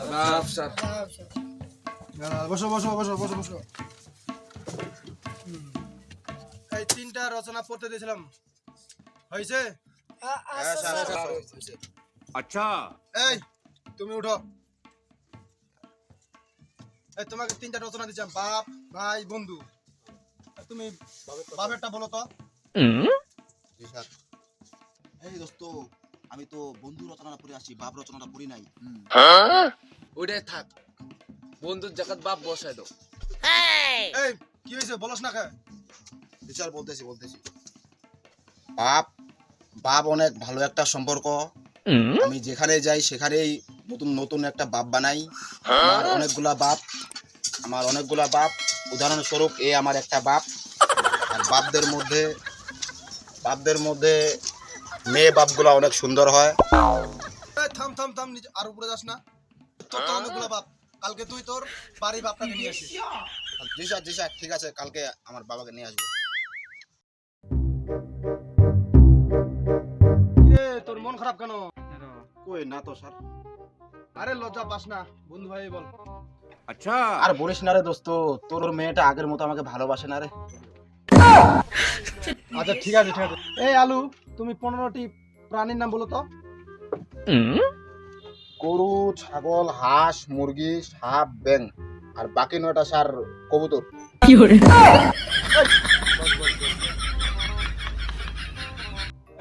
আদাব স্যার। বসো বসো বসো বসো বসো। এই তিনটা রচনা পড়তে দিয়েছিলাম, হয়েছে? अच्छा এই তুমি উঠো। এই তোমাকে তিনটা রচনা দিয়েছিলাম, বাপ ভাই বন্ধু। তুমি বাপেরটা বলো তো। জি স্যার। এই দোস্ত, আমি তো বন্ধু রচনাটা পড়ে আসছি, বাপ রচনাটা পড়ি নাই। ওইটাই থাক, বন্ধুর জায়গায় বাপ বসাই দাও। এই কি হয়েছে বলস না কে? জি স্যার, বলতেছি। বাপ বাপ অনেক ভালো একটা সম্পর্ক। আমি যেখানে যাই সেখানেই নতুন নতুন একটা বাপ বানাই। আমার অনেকগুলা বাপ। উদাহরণস্বরূপ আমার একটা বাপ। আর বাপদের মধ্যে মেয়ে বাপগুলা অনেক সুন্দর হয়। এই থাম থাম থাম, নিচে আর উপরে যাস না। তোর তো অনেকগুলো বাপ, কালকে তুই তোর বাড়ি বাপটাকে নিয়ে আসিস। জি স্যার, ঠিক আছে, কালকে আমার বাবাকে নিয়ে আসবো। কিরে তোর মন খারাপ কেন? কই না তো স্যার। আরে লজ্জা পাস না, বন্ধু ভাই বল। अच्छा আর বলিস না রে দোস্ত, তোর মেয়েটা আগের মতো আমাকে ভালোবাসে না রে। আচ্ছা ঠিক আছে। এই আলু, তুমি 15টি প্রাণীর নাম বলো তো। গরু, ছাগল, হাঁস, মুরগি, সাপ, ব্যাঙ, আর বাকি 9টা স্যার কবুতর।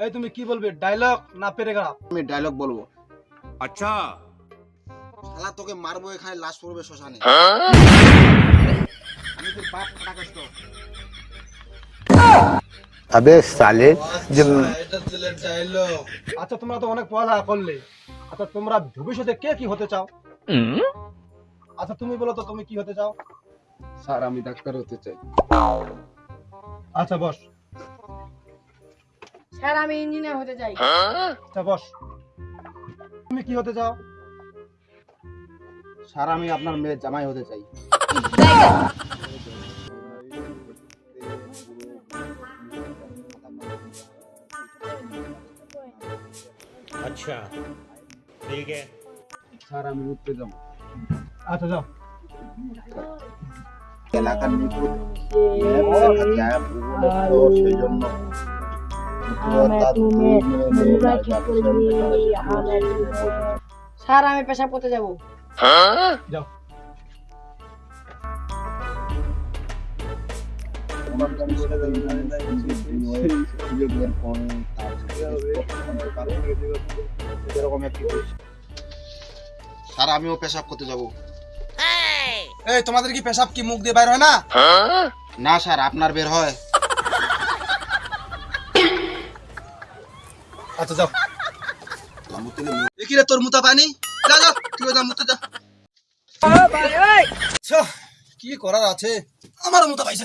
এই তুমি কি বলবে, ডায়লগ না প্যারাগ্রাফ? আমি ডায়লগ বলবো। अच्छा শালা তোকে মারবো, এখানে লাশ পড়বে শ্মশানে। আমি তোর বাপ ফাটাকাস তো। अबे साले जब এটা দিলে ডায়লগ। আচ্ছা তোমরা তো অনেক পড়ালেখা করলে, আচ্ছা তোমরা ভবিষ্যতে কে কি হতে চাও? আচ্ছা তুমি বলো তো, তুমি কি হতে চাও? স্যার আমি ডাক্তার হতে চাই। আচ্ছা বস। স্যার আমি ইঞ্জিনিয়ার হতে চাই। আচ্ছা বস। তুমি কি হতে চাও? স্যার আমি আপনার মেয়ের জামাই হতে চাই। अच्छा ठीक है স্যার আমি উঠতে যাবো। আচ্ছা যাও। এলাকার নিখুঁত মেয়ের কাছে আয়া ভূগোলে তো সেই জন্য স্যার আমি পেশাব করতে যাব। যাও। স্যার আমিও পেশাব করতে যাব। এই তোমাদের কি পেশাব কি মুখ দিয়ে বাইর হয় না? না স্যার, আপনার বের হয়। আচ্ছা যাও। দেখি রে তোর মুতা পানি, যা যা তুই যা মুতে যা। আচ্ছা, কি করার আছে, আমার মুতা পাইছে।